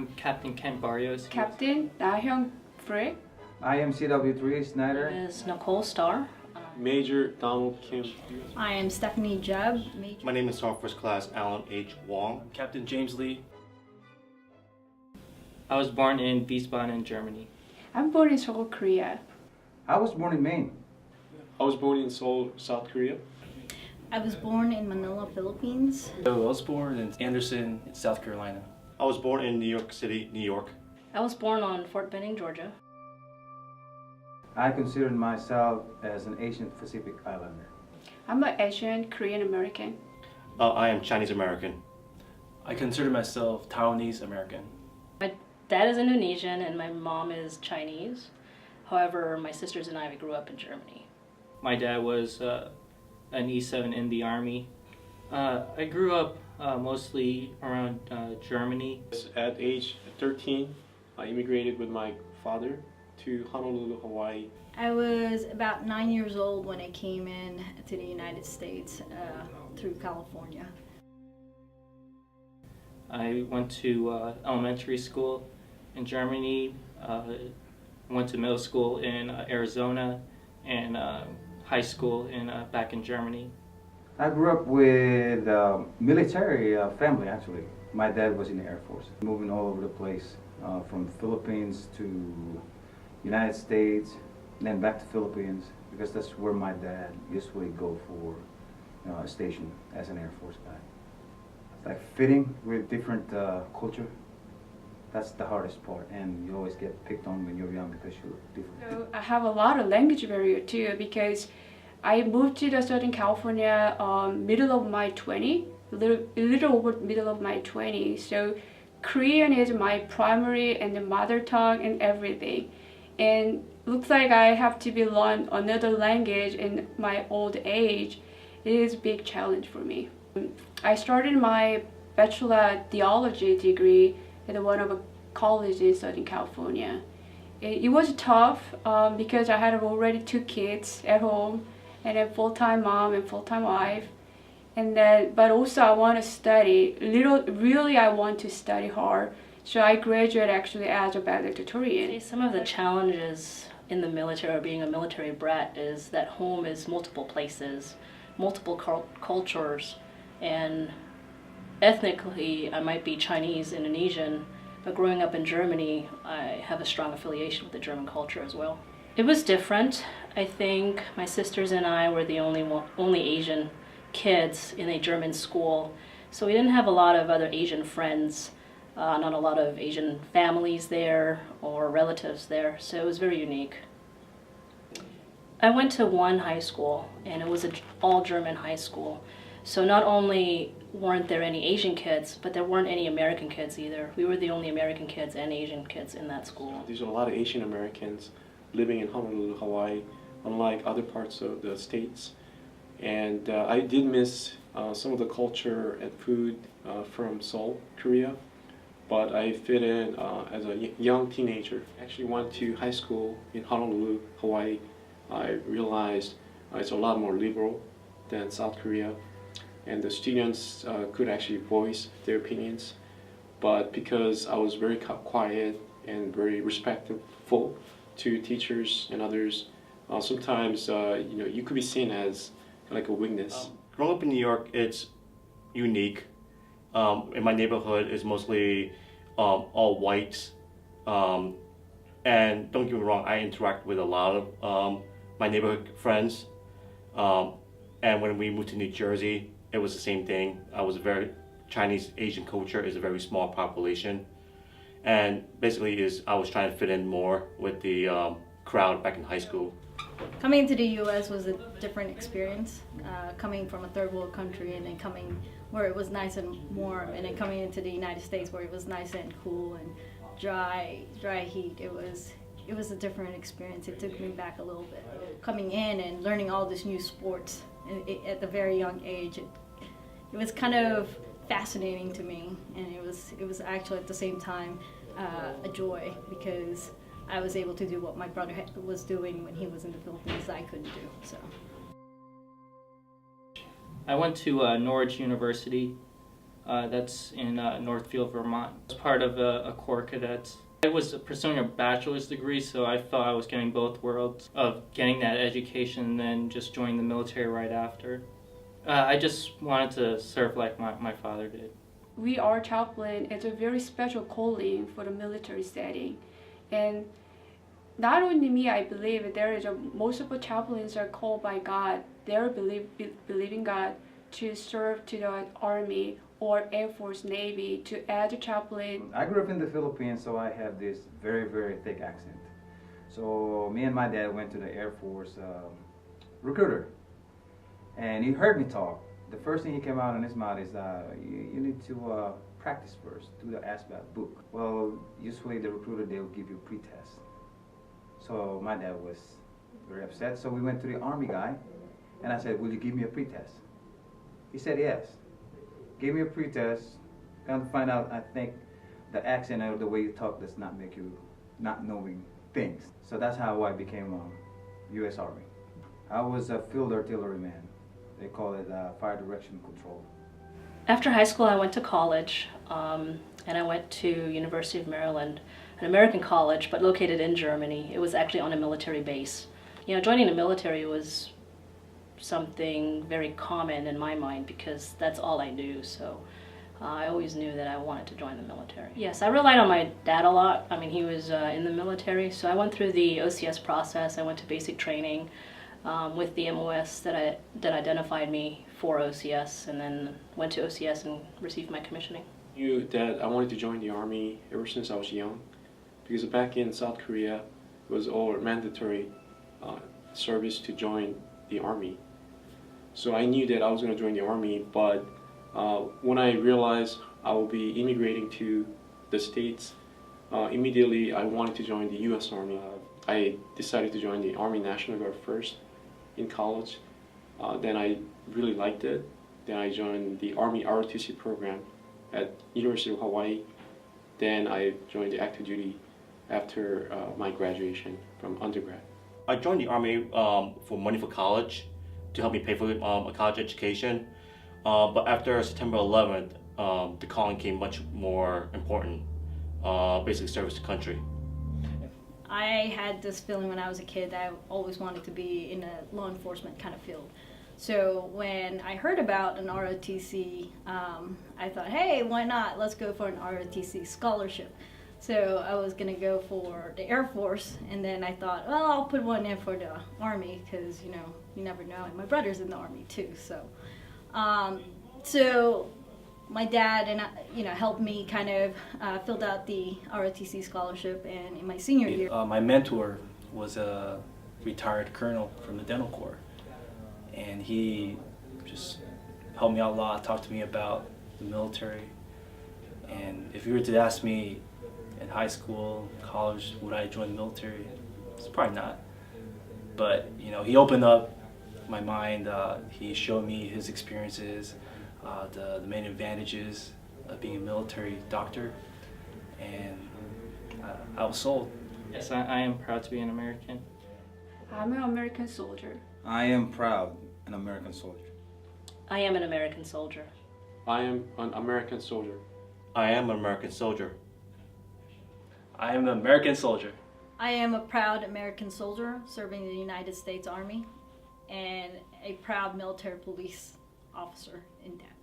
I'm Captain Kent Barrios. Captain 나형 Frick. I am CW3 Snyder. Is Nicole Starr. Major Donald Kim. I am Stephanie Jeb. My name is Sergeant First Class Alan H. Wong. Captain James Lee. I was born in Wiesbaden, Germany. I'm born in Seoul, Korea. I was born in Maine. I was born in Seoul, South Korea. I was born in Manila, Philippines. I was born in Anderson, South Carolina. I was born in New York City, New York. I was born on Fort Benning, Georgia. I consider myself as an Asian Pacific Islander. I'm an Asian Korean American. I am Chinese American. I consider myself Taiwanese American. My dad is Indonesian and my mom is Chinese. However, my sisters and I grew up in Germany. My dad was an E7 in the Army. I grew up mostly around Germany. At age 13, I immigrated with my father to Honolulu, Hawaii. I was about 9 years old when I came in to the United States through California. I went to elementary school in Germany, went to middle school in Arizona, and high school back in Germany. I grew up with a military family, actually. My dad was in the Air Force, moving all over the place, from Philippines to United States, and then back to Philippines, because that's where my dad usually go for a station as an Air Force guy. Like fitting with different culture, that's the hardest part, and you always get picked on when you're young because you're different. So I have a lot of language barrier too, because I moved to the Southern California middle of my 20, a little over middle of my 20. So Korean is my primary and the mother tongue and everything. And looks like I have to be learn another language in my old age. It is a big challenge for me. I started my bachelor theology degree at one of the colleges in Southern California. It was tough because I had already 2 kids at home and a full-time mom and full-time wife. And then, but also I want to study. Really I want to study hard. So I graduated actually as a valedictorian. Some of the challenges in the military or being a military brat is that home is multiple places, multiple cultures, and ethnically I might be Chinese, Indonesian, but growing up in Germany, I have a strong affiliation with the German culture as well. It was different. I think my sisters and I were the only Asian kids in a German school, so we didn't have a lot of other Asian friends. Not a lot of Asian families there or relatives there, so it was very unique. I went to one high school, and it was an all-German high school. So not only weren't there any Asian kids, but there weren't any American kids either. We were the only American kids and Asian kids in that school. There's a lot of Asian Americans living in Honolulu, Hawaii, unlike other parts of the states. And I did miss some of the culture and food from Seoul, Korea. But I fit in as a young teenager. Actually went to high school in Honolulu, Hawaii. I realized it's a lot more liberal than South Korea, and the students could actually voice their opinions. But because I was very quiet and very respectful to teachers and others, sometimes you could be seen as like a weakness. Growing up in New York, it's unique. In my neighborhood, it's mostly all whites, and don't get me wrong, I interact with a lot of my neighborhood friends, and when we moved to New Jersey, it was the same thing. I was Chinese Asian culture is a very small population, and basically I was trying to fit in more with the crowd back in high school. Coming to the U.S. was a different experience, coming from a third world country and then coming where it was nice and warm, and then coming into the United States where it was nice and cool and dry heat. It was a different experience. It took me back a little bit. Coming in and learning all this new sports at the very young age, it was kind of fascinating to me, and it was actually at the same time a joy, because I was able to do what my brother was doing when he was in the Philippines I couldn't do. So I went to Norwich University. That's in Northfield, Vermont. I was part of a Corps Cadets. I was pursuing a bachelor's degree, so I felt I was getting both worlds of getting that education and then just joining the military right after. I just wanted to serve like my father did. We are chaplain. It's a very special calling for the military setting. And not only me, I believe there is most of the chaplains are called by God. They're believing God to serve to the Army or Air Force, Navy, to as a chaplain. I grew up in the Philippines, so I have this very, very thick accent. So me and my dad went to the Air Force recruiter, and he heard me talk. The first thing he came out in his mouth is, you need to practice first, do the ASVAB book. Well, usually the recruiter, they'll give you a pre-test. So my dad was very upset, so we went to the Army guy, and I said, will you give me a pre-test? He said yes. Gave me a pre-test, kind of find out, I think, the accent or the way you talk does not make you not knowing things. So that's how I became U.S. Army. I was a field artilleryman. They call it fire direction control. After high school, I went to college, and I went to University of Maryland, an American college, but located in Germany. It was actually on a military base. You know, joining the military was something very common in my mind because that's all I knew. So I always knew that I wanted to join the military. Yes, I relied on my dad a lot. I mean, he was in the military, so I went through the OCS process. I went to basic training with the MOS that identified me for OCS, and then went to OCS and received my commissioning. I knew that I wanted to join the Army ever since I was young, because back in South Korea, it was all mandatory service to join the Army. So I knew that I was going to join the Army, but when I realized I will be immigrating to the States, immediately I wanted to join the U.S. Army. I decided to join the Army National Guard first in college. Then I really liked it. Then I joined the Army ROTC program at University of Hawaii. Then I joined the active duty after my graduation from undergrad. I joined the Army for money for college, to help me pay for a college education. But after September 11th, the calling became much more important, basically service to country. I had this feeling when I was a kid that I always wanted to be in a law enforcement kind of field. So when I heard about an ROTC, I thought, hey, why not? Let's go for an ROTC scholarship. So I was going to go for the Air Force, and then I thought, well, I'll put one in for the Army because, you know, you never know. And my brother's in the Army too. So so my dad and I, you know, helped me kind of filled out the ROTC scholarship, and in my senior year. My mentor was a retired colonel from the Dental Corps, and he just helped me out a lot, talked to me about the military. And if you were to ask me in high school, college, would I join the military? It's probably not. But you know, he opened up my mind. He showed me his experiences, the main advantages of being a military doctor, and I was sold. Yes, I am proud to be an American. I'm an American soldier. I am proud an American soldier. I am an American soldier. I am an American soldier. I am an American soldier. I am an American soldier. I am a proud American soldier serving the United States Army, and a proud military police officer in that.